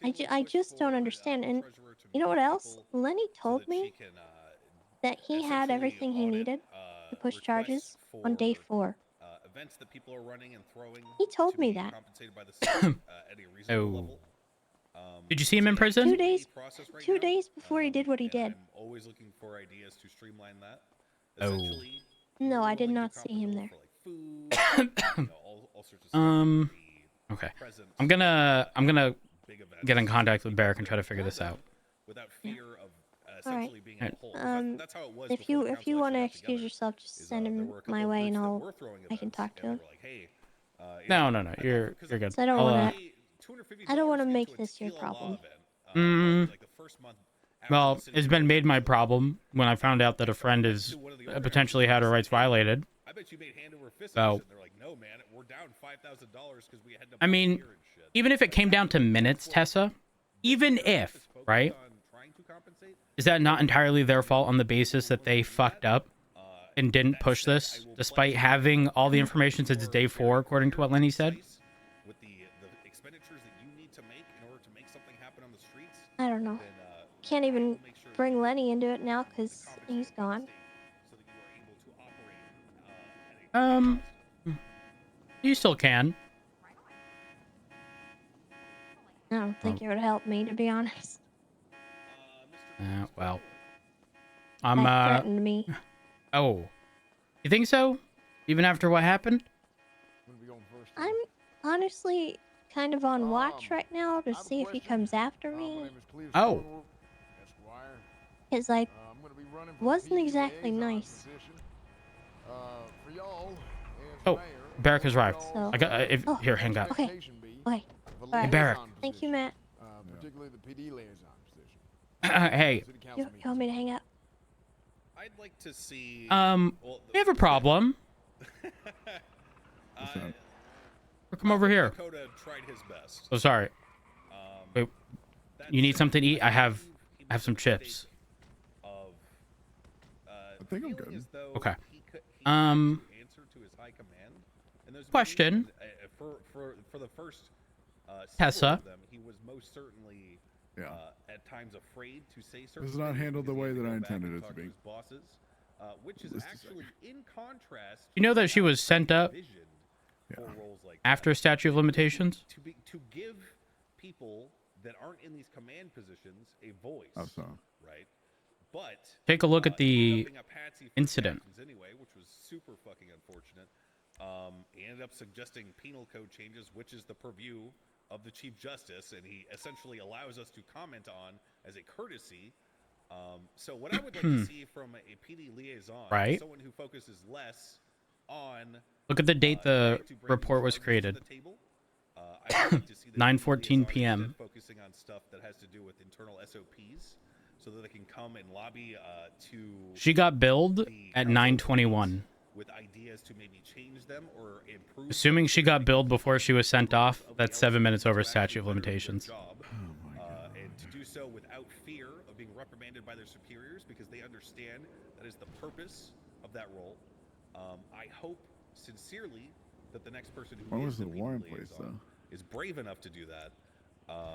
I just don't understand. And you know what else? Lenny told me that he had everything he needed to push charges on day 4. Events that people are running and throwing. He told me that. Oh. Did you see him in prison? 2 days before he did what he did. I'm always looking for ideas to streamline that. Oh. No, I did not see him there. Okay. I'm gonna get in contact with Barrick and try to figure this out. All right. If you want to excuse yourself, just send him my way and I can talk to him. No, you're good. So I don't want to make this your problem. Well, it's been made my problem when I found out that a friend is potentially had her rights violated. I bet you made hand over fist So, and they're like, no, man, we're down $5,000 because we had to. I mean, even if it came down to minutes, Tessa, even if, right? Is that not entirely their fault on the basis that they fucked up and didn't push this, despite having all the information since day 4, according to what Lenny said? With the expenditures that you need to make in order to make something happen on the streets. I don't know. Can't even bring Lenny into it now because he's gone. You still can. I don't think it would help me, to be honest. Well, That threatened me. Oh, you think so? Even after what happened? I'm honestly kind of on watch right now to see if he comes after me. Oh. Because I wasn't exactly nice. Oh, Barrick has arrived. So- I got. Here, hang up. Okay. Okay. Hey, Barrick. Thank you, Matt. Particularly the PD liaison position. Hey. You want me to hang up? I'd like to see. We have a problem. Come over here. Dakota tried his best. Oh, sorry. Wait, you need something to eat? I have some chips. I think I'm good. Okay. Answer to his high command. And those Question. For the first Tessa. of them, he was most certainly at times afraid to say certain This is not things handled the because he way had to that I go back intended and it to talk be. his bosses, which is actually in contrast. You know that she was sent up for roles like after statute of limitations? to give people that aren't in these command positions a voice. I saw. Right. But Take a look at the dumping a patsy for incident. captains anyway, which was super fucking unfortunate. He ended up suggesting penal code changes, which is the purview of the Chief Justice, and he essentially allows us to comment on as a courtesy. So what I would like to see from a PD liaison, is someone who focuses less on. Look at the date the report was created. 9:14 p.m. Focusing on stuff that has to do with internal SOPs, so that they can come and lobby to. She got billed at 9:21. With ideas to maybe change them or improve. Assuming she got billed before she was sent off, that's 7 minutes over statute of limitations. And to do so without fear of being reprimanded by their superiors, because they understand that is the purpose of that role. I hope sincerely that the next person who When is was the PD warrant liaison placed, though? is brave enough to do that.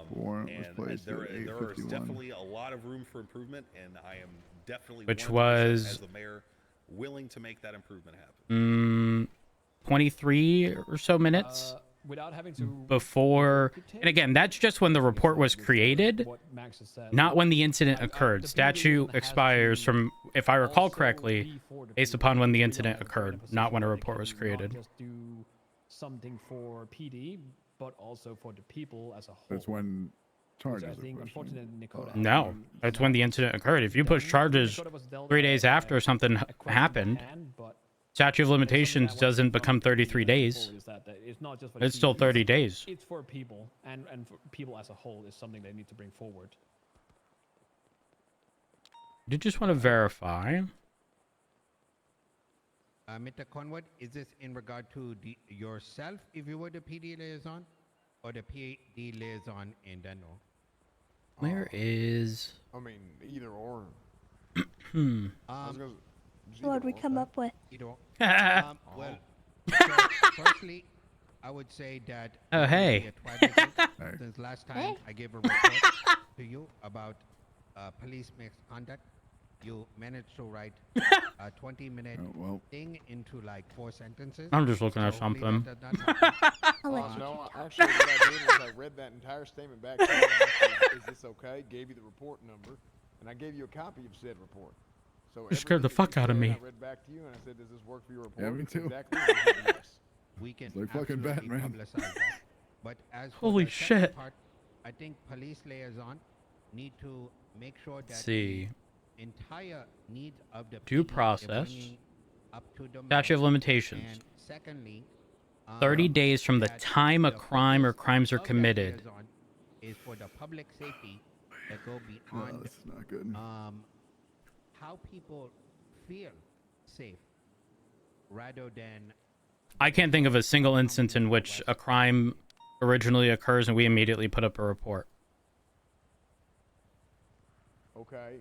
Warrant was and placed there at is 8:51. definitely a lot of room for improvement, and I am definitely Which one person was- as the mayor willing to make that improvement happen. 23 or so minutes Without having to before. And again, that's just when the report was created, not when the incident occurred. Statute expires from, if I recall correctly, based upon when the incident occurred, not when a report was created. Just do something for PD, but also for the people as a whole. That's when charges I are think, pushed. unfortunately, Dakota. No, that's when the incident occurred. If you push charges 3 days after something happened, statute of limitations doesn't become 33 days. Is that it's not just for It's still 30 days. It's for people, and for people as a whole is something they need to bring forward. I did just want to verify. Mr. Conwood, is this in regard to yourself if you were the PD liaison, or the PD liaison in general? Where is... I mean, either or. What would we come up with? Either or. Well, so firstly, I would say that... Oh, hey. Since last time I gave a report to you about police misconduct, you managed to write a 20-minute thing into like 4 sentences. I'm just looking at So hopefully something. that does not happen. No, actually, what I did was I read that entire statement back to you. And asked, is this okay? Gave you the report number, and I gave you a copy of said report. So You scared the fuck out of me. I read back to you and I said, "Does this work for your report?" Yeah, me too. Exactly. And you said yes. We can It's like fucking absolutely Batman. publicize that. But as for Holy the second shit. part, I think police liaison need to make sure that See. the entire needs of the Due PD are process. bringing up to the Statute of mark. limitations. And secondly, 30 days from the that time a the crime or focus crimes are of that committed. liaison is for the public safety that go beyond that's not good. how people feel safe rather than I can't think of a single instance in which a crime originally occurs and we immediately put up a report. Okay.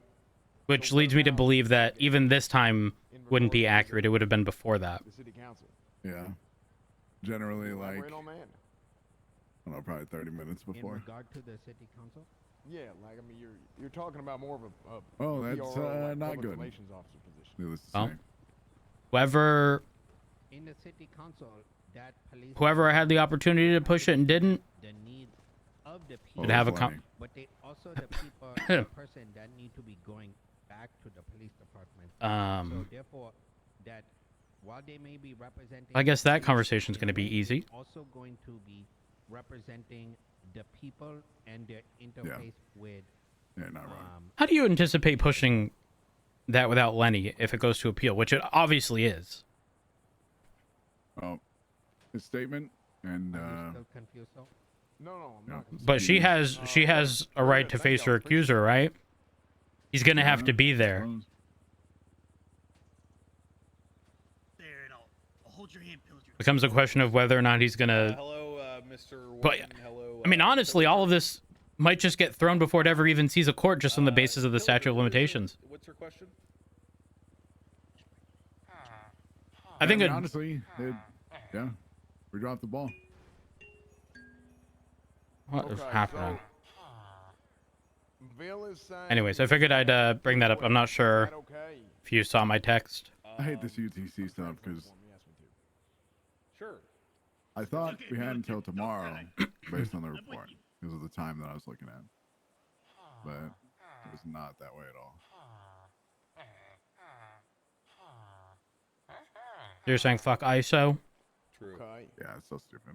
Which leads me to believe that even this time wouldn't be accurate. It would have been before that. The city council. Yeah. Generally, like, Elaborate on that. I don't know, probably 30 minutes in before. regard to the city council. Yeah, like I mean, you're talking about more of a Oh, that's PRO, like not public good. relations officer position. Needless to Well, say. whoever In the city council, that police whoever had the opportunity to push it and didn't the needs of the should people, have a plenty. but they also the people, the person that need to be going back to the police department. So therefore, that while they may be representing, I guess the that police, conversation's they going to be may easy. Also going to be representing the people and their interface with. Yeah, not wrong. How do you anticipate pushing that without Lenny if it goes to appeal, which it obviously is? Oh, his statement and Still confused, so? No, I'm yeah, not. But she has a right to face her accuser, right? He's going to have to be there. There, and I'll hold your hand, Pillager. Becomes a question of whether or not he's going to Hello, Mr. But Warden. Hello. I mean, honestly, all of this might just get thrown before it ever even sees a court just on the basis of the statute of limitations. What's your question? I think honestly, yeah, we dropped the ball. What is Okay, happening? Bill is saying Anyways, I figured I'd bring that up. I'm not sure okay. if you saw my text. I hate this UTC stuff because Sure. I thought we had until tomorrow based on the report because of the time that I was looking at. But it was not that way at all. You're saying fuck ISO? True. Okay. Yeah, it's so stupid.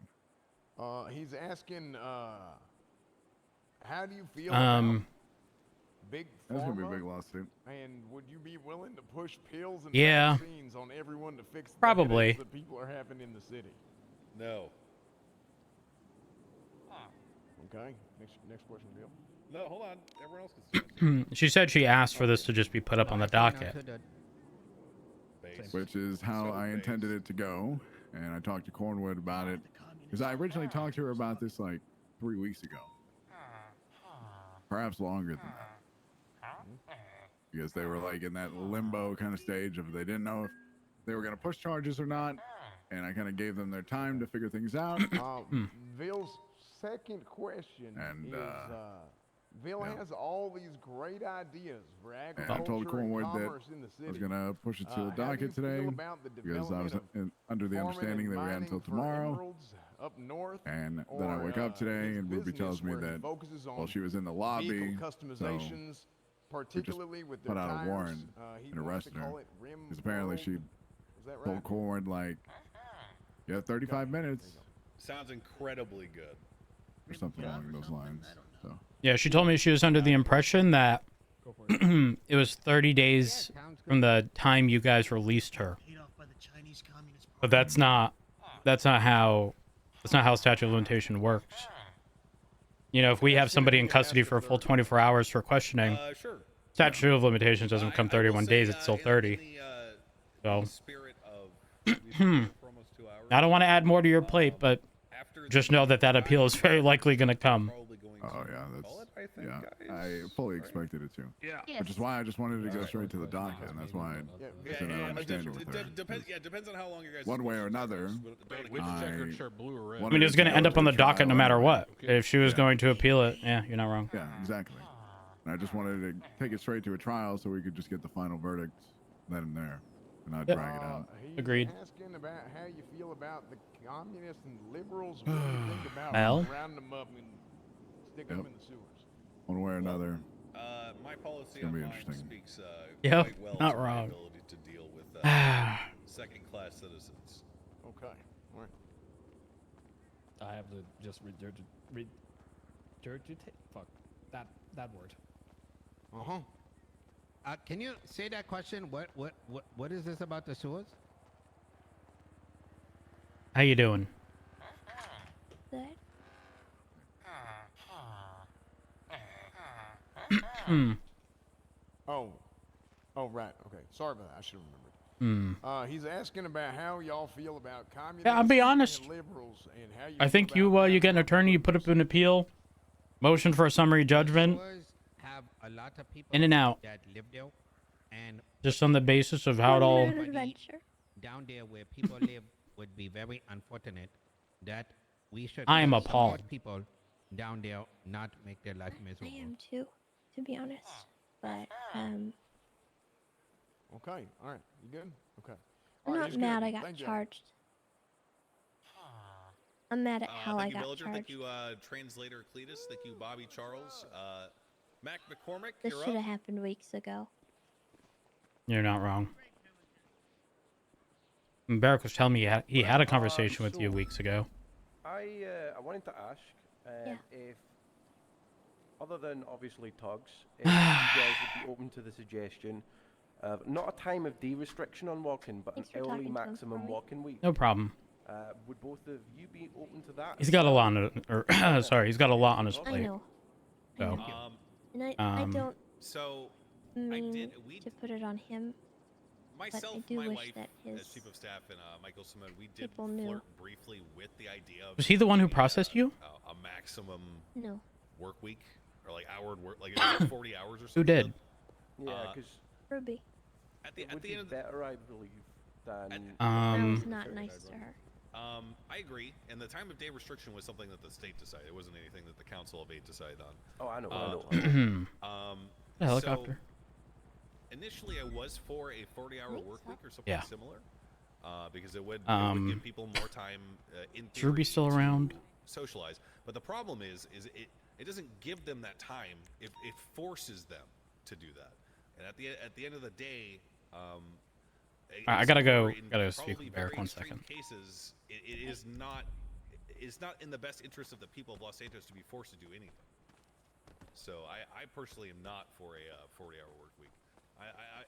He's asking, how do you feel Um, about big That's gonna be a pharma? big lawsuit. And would you be willing to push pills and Yeah. vaccines on everyone to fix the Probably. headaches that people are having in the city? No. Okay. Next question, Bill. No, hold on. Everyone else can see. She said she asked for this to just be put up on the docket. Which is how I intended it to go. And I talked to Cornwood about it. Because I originally talked to her about this like 3 weeks ago. Perhaps longer than that. Because they were like in that limbo kind of stage of they didn't know if they were going to push charges or not. And I kind of gave them their time to figure things out. Bill's second question And, is, Bill has all these great ideas for And agriculture I told Cornwood and that commerce in the city. I was going to push it to the How do docket you feel today about the because I was development of under the farming understanding and that we had mining until for tomorrow. emeralds up north, And then I wake up today and Ruby tells me that while she was in the lobby, vehicle so customizations, she just particularly with put their out a tires, warrant he and wants to arrested her. call it Rim Because apparently World. she Is that told right? Cornwood, like, you have 35 minutes Sounds incredibly good. or something along those lines. So. Yeah, she told me she was under the impression that it was 30 days from the time you guys released her. But that's not how statute of limitation works. You know, if we have somebody in custody for a full 24 hours for questioning, Sure. statute of limitations doesn't come 31 days, it's still 30. So, I don't want to add more to your plate, but just know that appeal is very likely going to come. Oh yeah, I fully expected it to. Yeah. Which is why I just wanted to go straight to the docket, and that's why I said I understand it with her. Depends on how long you guys. One way or another, Which checkered shirt, blue or red? I mean, it's going to end up on the docket no matter what. If she was going to appeal it, yeah, you're not wrong. Yeah, exactly. And I just wanted to take it straight to a trial so we could just get the final verdict then and there, and not drag it out. Agreed. Asking about how you feel about the communists and liberals. What do you think about Well. rounding them up and sticking them in the sewers? One way or another. My policy It's gonna be online interesting. speaks Yep, quite well not to my wrong. ability to deal with second-class citizens. Okay. All right. I have to just regurgitate. Fuck that word. Can you say that question? What is this about the sewers? How you doing? Good. Oh, right. Okay. Sorry about that. I should have remembered. He's asking about how y'all feel about communists Yeah, I'll be honest. and liberals and how you I think feel about you get an attorney, you put up an appeal, motion for a summary judgment, Sewers have a lot of people in and out. that live there, and Just on the basis of how it all... Adventure. down there where people live would be very unfortunate. That we should. I am support appalled. people down there, not make their life I miserable. am too, to be honest. But Okay. All right. You good? Okay. I'm All right, not he's mad good. I got Thank you. charged. I'm mad at how I Thank you, got Villager. charged. Thank you, Translator Cletus. Thank you, Bobby Charles. Mac McCormick, This you're should have up. happened weeks ago. You're not wrong. And Barrick was telling me he had a conversation with you weeks ago. I wanted to ask if, other than obviously tugs, if you guys would be open to the suggestion of not a time of day restriction on walking, but Thanks an for early talking to him maximum for me. walking week. No problem. Would both of you be open to that? He's got a lot on it, sorry, he's got a lot on his I plate. know. So, And I don't So, mean to put it on him, myself, but I do my wish wife, that as his chief of staff, and Michael Simon, we did people knew. flirt briefly with the idea of was he the one who processed you? a maximum No. work week or like hour work, like it was like 40 hours or something. Who did? Yeah, because Ruby. At the would end be of the better, I believe, than. I was not nice to her. I agree, and the time of day restriction was something that the state decided. It wasn't anything that the Council of Eight decided on. Oh, I know. The helicopter. So, initially, I was for a 40-hour work week or something Yeah. similar, because it would give people more time in Is Ruby still around? socialize. But the problem is it doesn't give them that time. It forces them to do that. And at the end of the day, I gotta go in speak probably with Barrick very 1 extreme second. cases, it is not. It's not in the best interest of the people of Los Santos to be forced to do anything. So I personally am not for a 40-hour work week.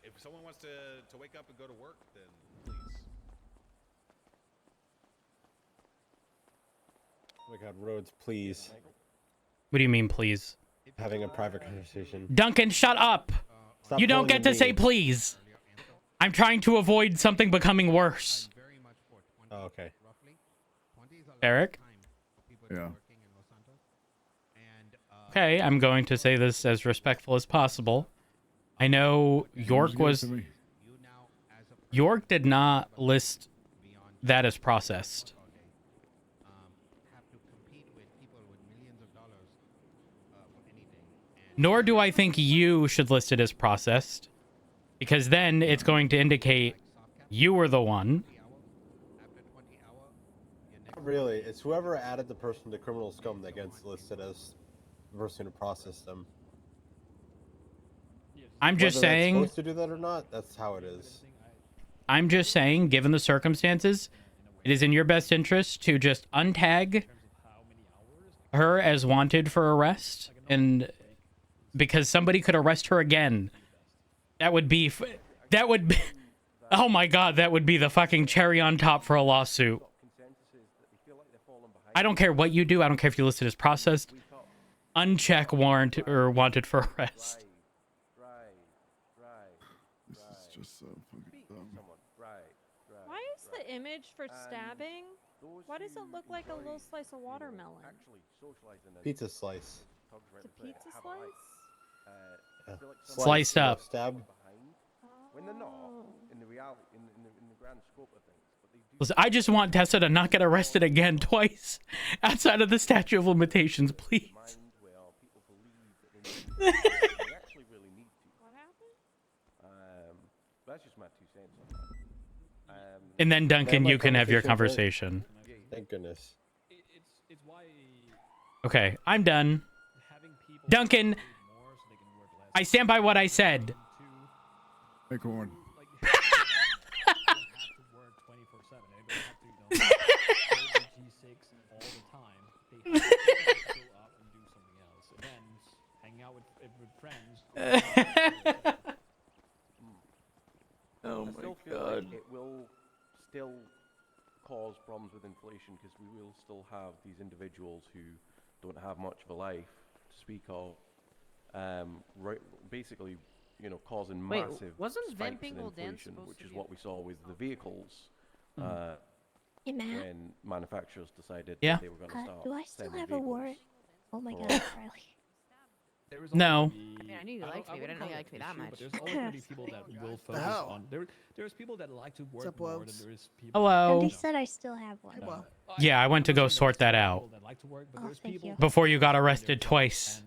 If someone wants to wake up and go to work, then please. Oh my God, Rhodes, please. What do you mean, please? Having a private conversation. Duncan, shut up! Stop You don't pulling get to the say lead. please. I'm trying to avoid something becoming worse. Oh, okay. Eric? Yeah. Okay, I'm going to say this as respectful as possible. I know York did not list that as processed. Nor do I think you should list it as processed, because then it's going to indicate you were the one. Not really. It's whoever added the person to criminal scum that gets listed as the person who processed them. I'm just Whether saying. They're supposed to do that or not, that's how it is. I'm just saying, given the circumstances, it is in your best interest to just untag her as wanted for arrest, and because somebody could arrest her again. That would be Oh my god, that would be the fucking cherry on top for a lawsuit. I don't care what you do. I don't care if you list it as processed, uncheck, warrant, or wanted for arrest. This is just so fucking dumb. Why is the image for stabbing? Why does it look like a little slice of watermelon? Pizza slice. It's a pizza slice? Yeah. Sliced up. Stabbed. When they're not, in the reality, in the grand scope of things. But they do. Listen, I just want Tessa to not get arrested again twice outside of the statute of limitations, please. Well, people believe that they actually really need to. What happened? That's just my 2 cents on that. And then, Duncan, my you can have your conversation conversation. Thank goodness. It's why Okay, I'm done. Duncan, I stand by what I said. Hey, Corn. Oh I my still feel god. like it will still cause problems with inflation because we will still have these individuals who don't have much of a life to speak of. Basically, you know, causing Wait, massive wasn't spikes Vamping in Will Dance inflation, supposed which to is be what we saw with the vehicles Hey, Matt. when manufacturers decided Yeah. that they were going to start Do I still sending have a vehicles warrant? Oh my for- god, Riley. No. I mean, I knew you liked me, but I didn't know you liked me that much. There's always going to be people that will focus hell? on. There's people that like to work up, more than Wobes? there is people. Hello. And he said I still have one. Well, Yeah, I went to go sort that out That like to work, but Oh, there's thank people you. before you got arrested twice.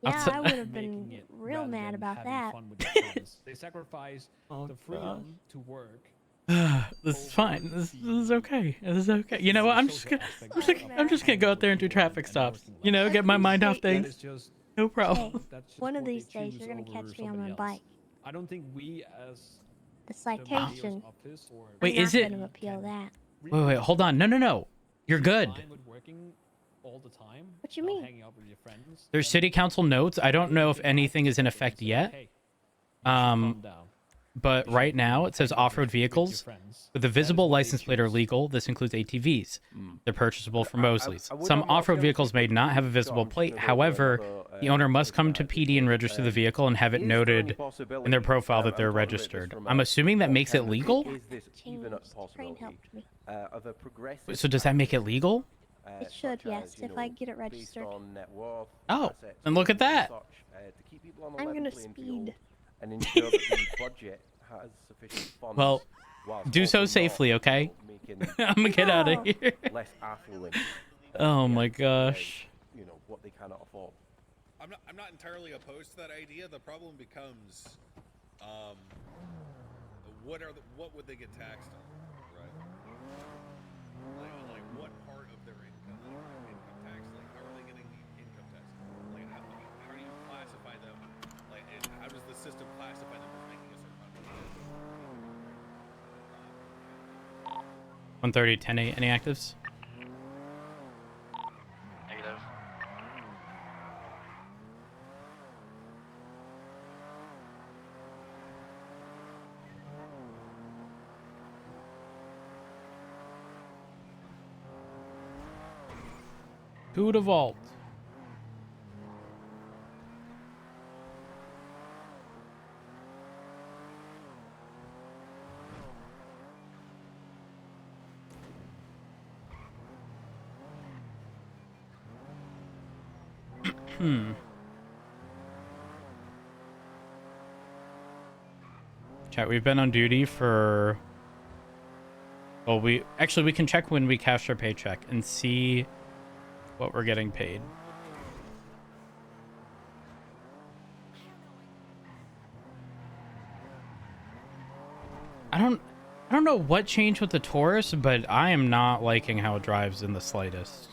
Yeah, Outside- I would have making been it real rather mad than about having that. fun with their friends. They sacrifice the freedom to work. This is fine. This is okay. This is okay. You know what? I'm just gonna go out there and do traffic stops. You know, get my mind off Appreciate things. That is just No problem. that's just One of what they these days choose you're gonna over catch me on somebody my else. bike. I don't think we as The the citation. mayor's office or Wait, I'm is not it? gonna appeal that. Wait, hold on. No. You're good. fine with working all the time. What you while mean? Hanging out with your friends. There's then city council notes. I don't know if anything is in effect yet. Hey, you should calm down. But right now it says off-road vehicles with a visible license plate are legal. This includes ATVs. They're purchasable from Mosley's. Some off-road vehicles may not have a visible plate. However, the owner must come to PD and register the vehicle and have it noted in their profile that they're registered. I'm assuming that makes it legal? Is this even a possibility? helped me. Of a progressive So does that make it legal? It should, such yes, as, you if I know, get it based registered. on net worth, Oh, assets, and look at and that. such, to keep people on a I'm level gonna playing speed. field and ensure that the budget has sufficient funds. Well, whilst do so also not, safely, okay? you know, making I'm gonna get out of No. here. less affluent. Oh my gosh. You know what they cannot afford. I'm not entirely opposed to that idea. The problem becomes, what would they get taxed on, right? Like what part of their income tax? Like how are they getting the income tax? Like how do you classify them? Like and how does the system classify them as making a certain amount of money? 1:30, 10:08. Any actives? Negative. To the vault. Chat, we've been on duty for... Well, we can check when we cash our paycheck and see what we're getting paid. I don't know what changed with the Taurus, but I am not liking how it drives in the slightest.